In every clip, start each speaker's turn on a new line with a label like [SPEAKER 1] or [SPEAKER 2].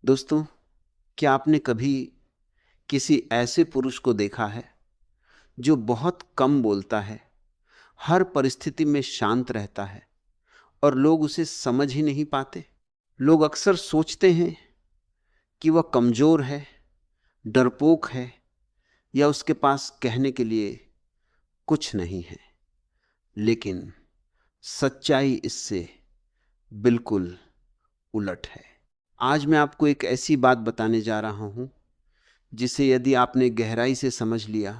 [SPEAKER 1] दोस्तों, क्या आपने कभी किसी ऐसे पुरुष को देखा है जो बहुत कम बोलता है, हर परिस्थिति में शांत रहता है और लोग उसे समझ ही नहीं पाते? लोग अक्सर सोचते हैं कि वह कमजोर है, डरपोक है या उसके पास कहने के लिए कुछ नहीं है। लेकिन सच्चाई इससे बिल्कुल उलट है। आज मैं आपको एक ऐसी बात बताने जा रहा हूं जिसे यदि आपने गहराई से समझ लिया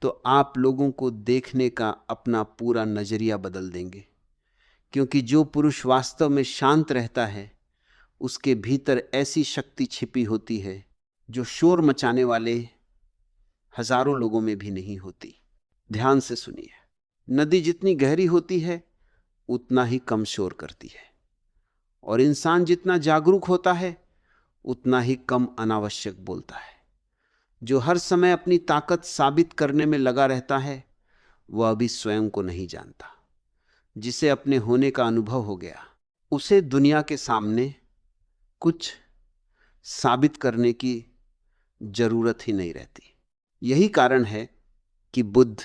[SPEAKER 1] तो आप लोगों को देखने का अपना पूरा नजरिया बदल देंगे। क्योंकि जो पुरुष वास्तव में शांत रहता है, उसके भीतर ऐसी शक्ति छिपी होती है जो शोर मचाने वाले हजारों लोगों में भी नहीं होती। ध्यान से सुनिए। नदी जितनी गहरी होती है उतना ही कम शोर करती है, और इंसान जितना जागरूक होता है उतना ही कम अनावश्यक बोलता है। जो हर समय अपनी ताकत साबित करने में लगा रहता है वह अभी स्वयं को नहीं जानता। जिसे अपने होने का अनुभव हो गया, उसे दुनिया के सामने कुछ साबित करने की जरूरत ही नहीं रहती। यही कारण है कि बुद्ध,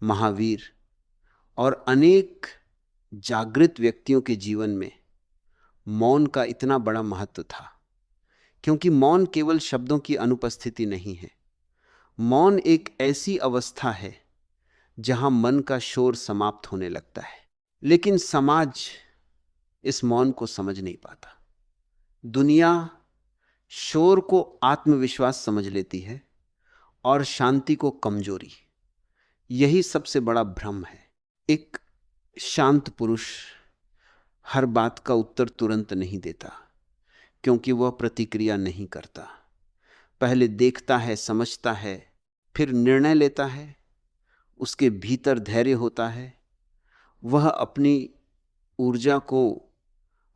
[SPEAKER 1] महावीर और अनेक जागृत व्यक्तियों के जीवन में मौन का इतना बड़ा महत्व था। क्योंकि मौन केवल शब्दों की अनुपस्थिति नहीं है। मौन एक ऐसी अवस्था है जहां मन का शोर समाप्त होने लगता है। लेकिन समाज इस मौन को समझ नहीं पाता। दुनिया शोर को आत्मविश्वास समझ लेती है और शांति को कमजोरी। यही सबसे बड़ा भ्रम है। एक शांत पुरुष हर बात का उत्तर तुरंत नहीं देता, क्योंकि वह प्रतिक्रिया नहीं करता। पहले देखता है, समझता है, फिर निर्णय लेता है। उसके भीतर धैर्य होता है। वह अपनी ऊर्जा को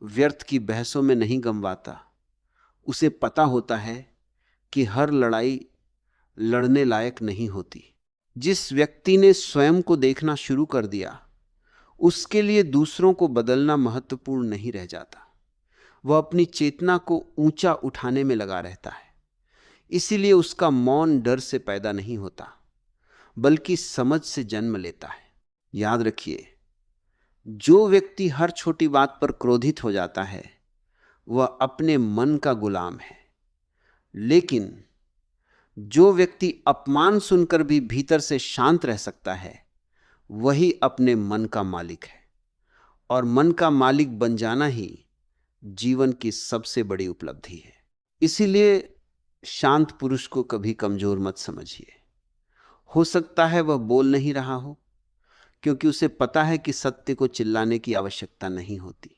[SPEAKER 1] व्यर्थ की बहसों में नहीं गंवाता। उसे पता होता है कि हर लड़ाई लड़ने लायक नहीं होती। जिस व्यक्ति ने स्वयं को देखना शुरू कर दिया, उसके लिए दूसरों को बदलना महत्वपूर्ण नहीं रह जाता। वह अपनी चेतना को ऊंचा उठाने में लगा रहता है। इसीलिए उसका मौन डर से पैदा नहीं होता, बल्कि समझ से जन्म लेता है। याद रखिए, जो व्यक्ति हर छोटी बात पर क्रोधित हो जाता है वह अपने मन का गुलाम है। लेकिन जो व्यक्ति अपमान सुनकर भी भीतर से शांत रह सकता है, वही अपने मन का मालिक है। और मन का मालिक बन जाना ही जीवन की सबसे बड़ी उपलब्धि है। इसीलिए शांत पुरुष को कभी कमजोर मत समझिए। हो सकता है वह बोल नहीं रहा हो, क्योंकि उसे पता है कि सत्य को चिल्लाने की आवश्यकता नहीं होती।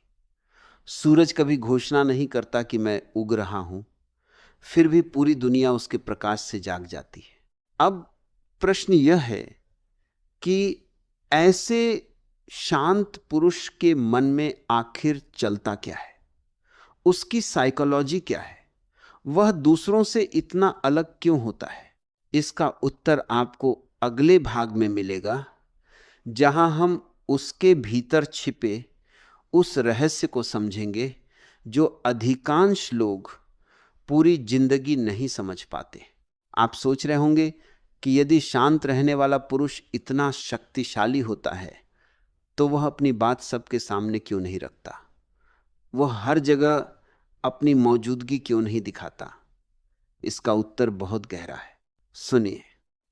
[SPEAKER 1] सूरज कभी घोषणा नहीं करता कि मैं उग रहा हूं, फिर भी पूरी दुनिया उसके प्रकाश से जाग जाती है। अब प्रश्न यह है कि ऐसे शांत पुरुष के मन में आखिर चलता क्या है? उसकी साइकोलॉजी क्या है? वह दूसरों से इतना अलग क्यों होता है? इसका उत्तर आपको अगले भाग में मिलेगा, जहां हम उसके भीतर छिपे उस रहस्य को समझेंगे जो अधिकांश लोग पूरी जिंदगी नहीं समझ पाते। आप सोच रहे होंगे कि यदि शांत रहने वाला पुरुष इतना शक्तिशाली होता है तो वह अपनी बात सबके सामने क्यों नहीं रखता? वह हर जगह अपनी मौजूदगी क्यों नहीं दिखाता? इसका उत्तर बहुत गहरा है। सुनिए,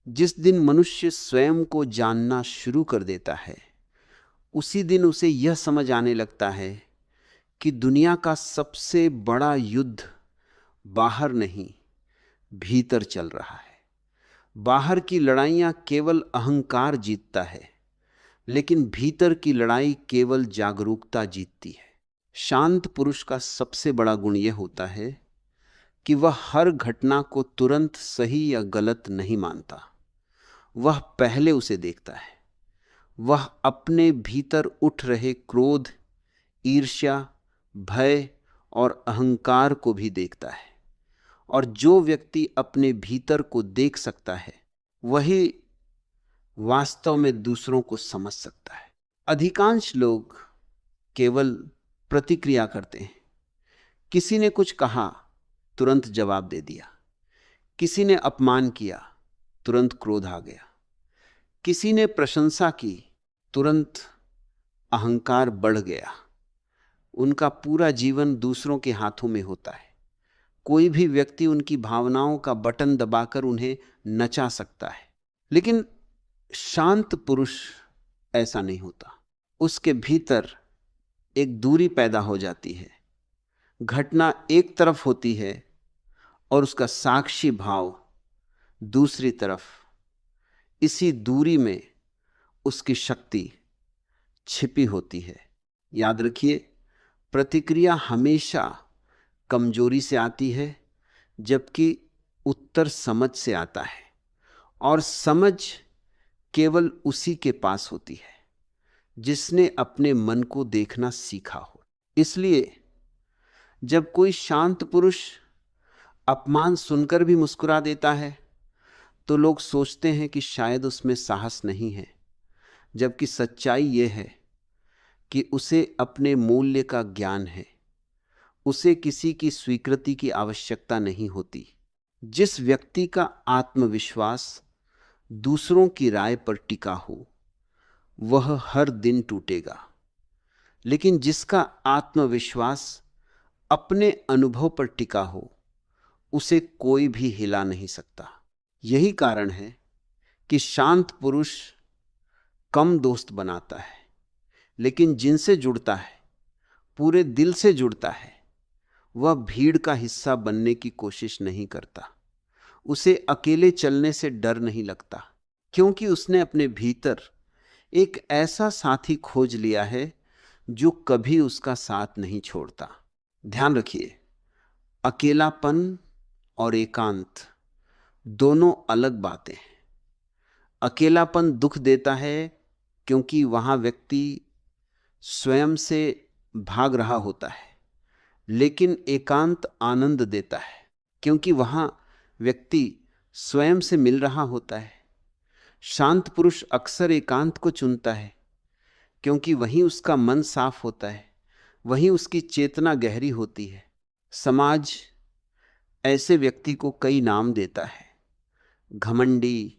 [SPEAKER 1] जिस दिन मनुष्य स्वयं को जानना शुरू कर देता है, उसी दिन उसे यह समझ आने लगता है कि दुनिया का सबसे बड़ा युद्ध बाहर नहीं, भीतर चल रहा है। बाहर की लड़ाइयां केवल अहंकार जीतता है, लेकिन भीतर की लड़ाई केवल जागरूकता जीतती है। शांत पुरुष का सबसे बड़ा गुण यह होता है कि वह हर घटना को तुरंत सही या गलत नहीं मानता। वह पहले उसे देखता है। वह अपने भीतर उठ रहे क्रोध, ईर्ष्या, भय और अहंकार को भी देखता है। और जो व्यक्ति अपने भीतर को देख सकता है, वही वास्तव में दूसरों को समझ सकता है। अधिकांश लोग केवल प्रतिक्रिया करते हैं, किसी ने कुछ कहा, तुरंत जवाब दे दिया। किसी ने अपमान किया, तुरंत क्रोध आ गया। किसी ने प्रशंसा की, तुरंत अहंकार बढ़ गया। उनका पूरा जीवन दूसरों के हाथों में होता है। कोई भी व्यक्ति उनकी भावनाओं का बटन दबाकर उन्हें नचा सकता है। लेकिन शांत पुरुष ऐसा नहीं होता। उसके भीतर एक दूरी पैदा हो जाती है। घटना एक तरफ होती है और उसका साक्षी भाव दूसरी तरफ। इसी दूरी में उसकी शक्ति छिपी होती है। याद रखिए, प्रतिक्रिया हमेशा कमजोरी से आती है, जबकि उत्तर समझ से आता है, और समझ केवल उसी के पास होती है जिसने अपने मन को देखना सीखा हो। इसलिए जब कोई शांत पुरुष अपमान सुनकर भी मुस्कुरा देता है तो लोग सोचते हैं कि शायद उसमें साहस नहीं है, जबकि सच्चाई यह है कि उसे अपने मूल्य का ज्ञान है। उसे किसी की स्वीकृति की आवश्यकता नहीं होती। जिस व्यक्ति का आत्मविश्वास दूसरों की राय पर टिका हो वह हर दिन टूटेगा, लेकिन जिसका आत्मविश्वास अपने अनुभव पर टिका हो उसे कोई भी हिला नहीं सकता। यही कारण है कि शांत पुरुष कम दोस्त बनाता है, लेकिन जिनसे जुड़ता है, पूरे दिल से जुड़ता है, वह भीड़ का हिस्सा बनने की कोशिश नहीं करता। उसे अकेले चलने से डर नहीं लगता, क्योंकि उसने अपने भीतर एक ऐसा साथी खोज लिया है जो कभी उसका साथ नहीं छोड़ता। ध्यान रखिए, अकेलापन और एकांत दोनों अलग बातें हैं। अकेलापन दुख देता है क्योंकि वहां व्यक्ति स्वयं से भाग रहा होता है, लेकिन एकांत आनंद देता है क्योंकि वहां व्यक्ति स्वयं से मिल रहा होता है। शांत पुरुष अक्सर एकांत को चुनता है क्योंकि वहीं उसका मन साफ होता है, वहीं उसकी चेतना गहरी होती है। समाज ऐसे व्यक्ति को कई नाम देता है: घमंडी,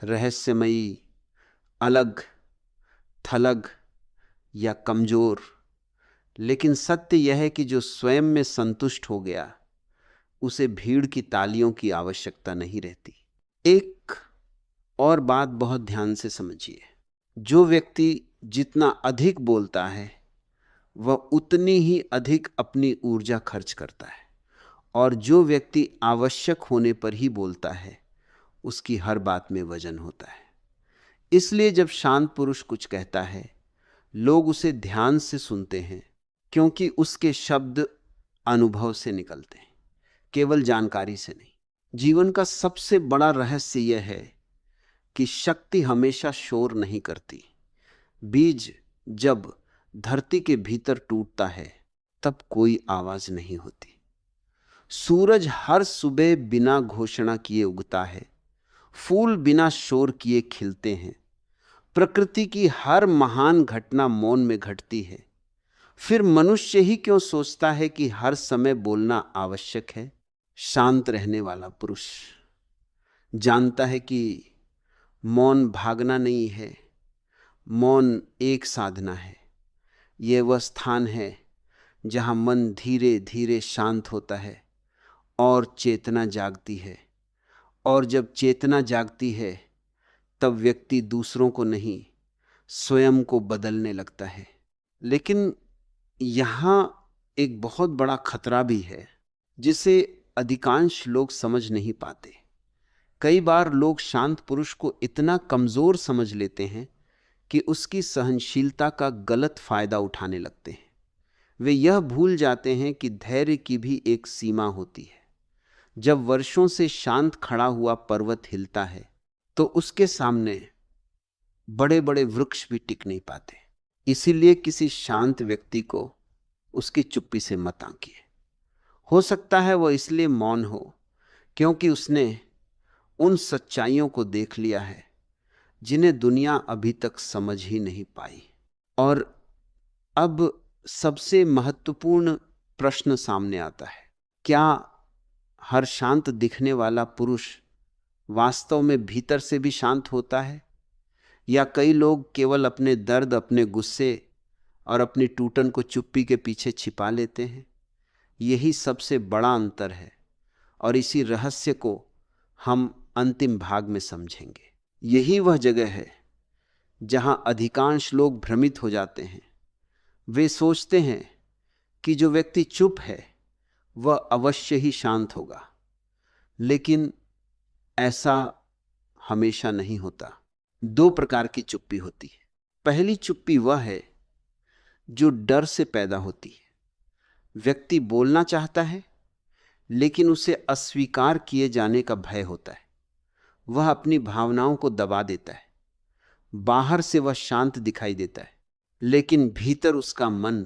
[SPEAKER 1] रहस्यमयी, अलग थलग या कमजोर। लेकिन सत्य यह है कि जो स्वयं में संतुष्ट हो गया उसे भीड़ की तालियों की आवश्यकता नहीं रहती। एक और बात बहुत ध्यान से समझिए, जो व्यक्ति जितना अधिक बोलता है वह उतनी ही अधिक अपनी ऊर्जा खर्च करता है, और जो व्यक्ति आवश्यक होने पर ही बोलता है उसकी हर बात में वजन होता है। इसलिए जब शांत पुरुष कुछ कहता है लोग उसे ध्यान से सुनते हैं, क्योंकि उसके शब्द अनुभव से निकलते हैं, केवल जानकारी से नहीं। जीवन का सबसे बड़ा रहस्य यह है कि शक्ति हमेशा शोर नहीं करती। बीज जब धरती के भीतर टूटता है तब कोई आवाज नहीं होती। सूरज हर सुबह बिना घोषणा किए उगता है, फूल बिना शोर किए खिलते हैं, प्रकृति की हर महान घटना मौन में घटती है। फिर मनुष्य ही क्यों सोचता है कि हर समय बोलना आवश्यक है? शांत रहने वाला पुरुष जानता है कि मौन भागना नहीं है, मौन एक साधना है। यह वह स्थान है जहां मन धीरे धीरे शांत होता है और चेतना जागती है, और जब चेतना जागती है तब व्यक्ति दूसरों को नहीं, स्वयं को बदलने लगता है। लेकिन यहां एक बहुत बड़ा खतरा भी है जिसे अधिकांश लोग समझ नहीं पाते। कई बार लोग शांत पुरुष को इतना कमजोर समझ लेते हैं कि उसकी सहनशीलता का गलत फायदा उठाने लगते हैं। वे यह भूल जाते हैं कि धैर्य की भी एक सीमा होती है। जब वर्षों से शांत खड़ा हुआ पर्वत हिलता है तो उसके सामने बड़े बड़े वृक्ष भी टिक नहीं पाते। इसीलिए किसी शांत व्यक्ति को उसकी चुप्पी से मत आंकिए। हो सकता है वह इसलिए मौन हो क्योंकि उसने उन सच्चाइयों को देख लिया है जिन्हें दुनिया अभी तक समझ ही नहीं पाई। और अब सबसे महत्वपूर्ण प्रश्न सामने आता है, क्या हर शांत दिखने वाला पुरुष वास्तव में भीतर से भी शांत होता है, या कई लोग केवल अपने दर्द, अपने गुस्से और अपनी टूटन को चुप्पी के पीछे छिपा लेते हैं? यही सबसे बड़ा अंतर है, और इसी रहस्य को हम अंतिम भाग में समझेंगे। यही वह जगह है जहां अधिकांश लोग भ्रमित हो जाते हैं। वे सोचते हैं कि जो व्यक्ति चुप है वह अवश्य ही शांत होगा, लेकिन ऐसा हमेशा नहीं होता। दो प्रकार की चुप्पी होती है। पहली चुप्पी वह है जो डर से पैदा होती है। व्यक्ति बोलना चाहता है, लेकिन उसे अस्वीकार किए जाने का भय होता है। वह अपनी भावनाओं को दबा देता है। बाहर से वह शांत दिखाई देता है, लेकिन भीतर उसका मन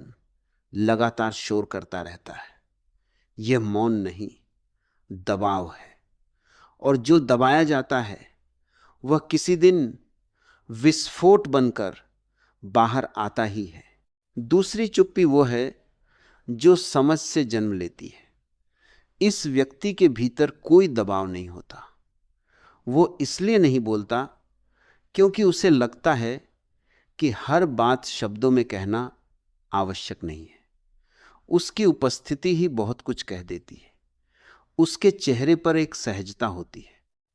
[SPEAKER 1] लगातार शोर करता रहता है। यह मौन नहीं, दबाव है। और जो दबाया जाता है वह किसी दिन विस्फोट बनकर बाहर आता ही है। दूसरी चुप्पी वो है जो समझ से जन्म लेती है। इस व्यक्ति के भीतर कोई दबाव नहीं होता। वो इसलिए नहीं बोलता क्योंकि उसे लगता है कि हर बात शब्दों में कहना आवश्यक नहीं है। उसकी उपस्थिति ही बहुत कुछ कह देती है। उसके चेहरे पर एक सहजता होती है,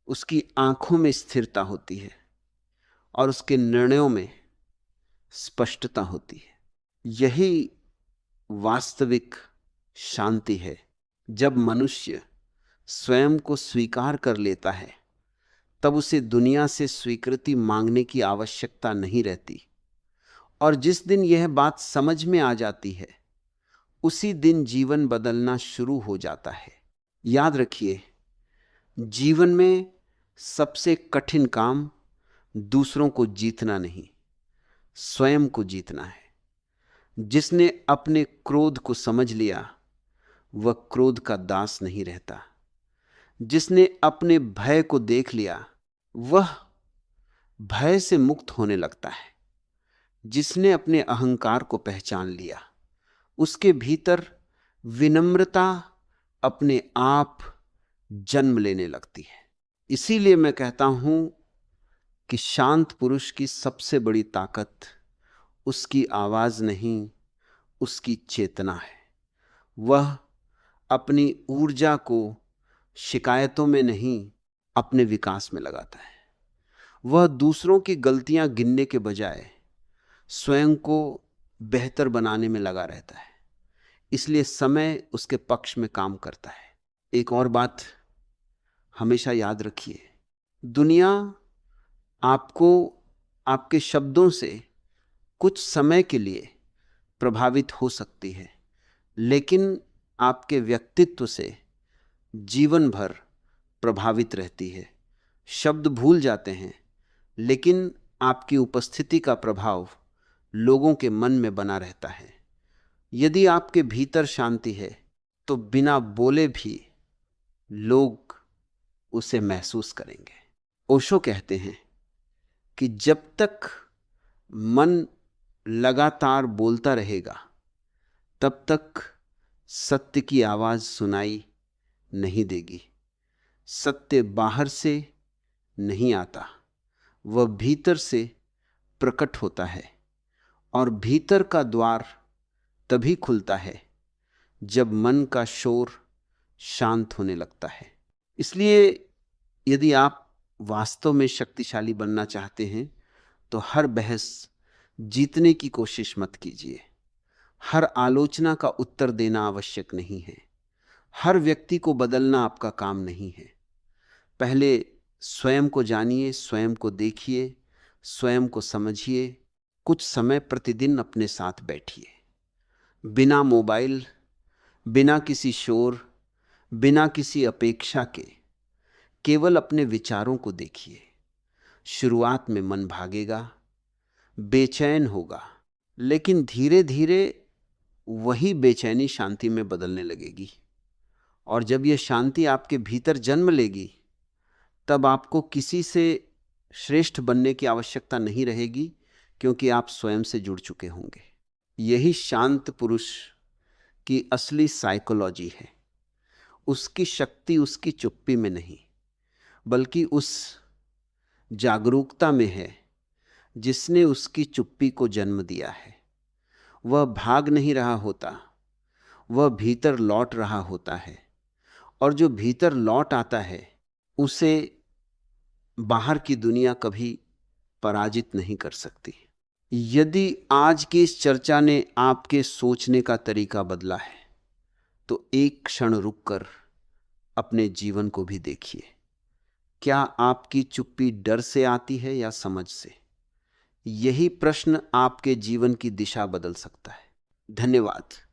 [SPEAKER 1] उसकी आंखों में स्थिरता होती है, और उसके निर्णयों में स्पष्टता होती है। यही वास्तविक शांति है। जब मनुष्य स्वयं को स्वीकार कर लेता है, तब उसे दुनिया से स्वीकृति मांगने की आवश्यकता नहीं रहती। और जिस दिन यह बात समझ में आ जाती है, उसी दिन जीवन बदलना शुरू हो जाता है। याद रखिए, जीवन में सबसे कठिन काम दूसरों को जीतना नहीं, स्वयं को जीतना है। जिसने अपने क्रोध को समझ लिया वह क्रोध का दास नहीं रहता। जिसने अपने भय को देख लिया वह भय से मुक्त होने लगता है। जिसने अपने अहंकार को पहचान लिया उसके भीतर विनम्रता अपने आप जन्म लेने लगती है। इसीलिए मैं कहता हूं कि शांत पुरुष की सबसे बड़ी ताकत उसकी आवाज नहीं, उसकी चेतना है। वह अपनी ऊर्जा को शिकायतों में नहीं, अपने विकास में लगाता है। वह दूसरों की गलतियां गिनने के बजाय स्वयं को बेहतर बनाने में लगा रहता है। इसलिए समय उसके पक्ष में काम करता है। एक और बात हमेशा याद रखिए, दुनिया आपको आपके शब्दों से कुछ समय के लिए प्रभावित हो सकती है, लेकिन आपके व्यक्तित्व से जीवन भर प्रभावित रहती है। शब्द भूल जाते हैं, लेकिन आपकी उपस्थिति का प्रभाव लोगों के मन में बना रहता है। यदि आपके भीतर शांति है तो बिना बोले भी लोग उसे महसूस करेंगे। ओशो कहते हैं कि जब तक मन लगातार बोलता रहेगा तब तक सत्य की आवाज सुनाई नहीं देगी। सत्य बाहर से नहीं आता, वह भीतर से प्रकट होता है। और भीतर का द्वार तभी खुलता है जब मन का शोर शांत होने लगता है। इसलिए यदि आप वास्तव में शक्तिशाली बनना चाहते हैं तो हर बहस जीतने की कोशिश मत कीजिए। हर आलोचना का उत्तर देना आवश्यक नहीं है। हर व्यक्ति को बदलना आपका काम नहीं है। पहले स्वयं को जानिए, स्वयं को देखिए, स्वयं को समझिए। कुछ समय प्रतिदिन अपने साथ बैठिए, बिना मोबाइल, बिना किसी शोर, बिना किसी अपेक्षा के केवल अपने विचारों को देखिए। शुरुआत में मन भागेगा, बेचैन होगा, लेकिन धीरे धीरे वही बेचैनी शांति में बदलने लगेगी। और जब यह शांति आपके भीतर जन्म लेगी, तब आपको किसी से श्रेष्ठ बनने की आवश्यकता नहीं रहेगी, क्योंकि आप स्वयं से जुड़ चुके होंगे। यही शांत पुरुष कि असली साइकोलॉजी है। उसकी शक्ति उसकी चुप्पी में नहीं, बल्कि उस जागरूकता में है जिसने उसकी चुप्पी को जन्म दिया है। वह भाग नहीं रहा होता, वह भीतर लौट रहा होता है, और जो भीतर लौट आता है उसे बाहर की दुनिया कभी पराजित नहीं कर सकती। यदि आज की इस चर्चा ने आपके सोचने का तरीका बदला है, तो एक क्षण रुककर अपने जीवन को भी देखिए। क्या आपकी चुप्पी डर से आती है या समझ से? यही प्रश्न आपके जीवन की दिशा बदल सकता है। धन्यवाद।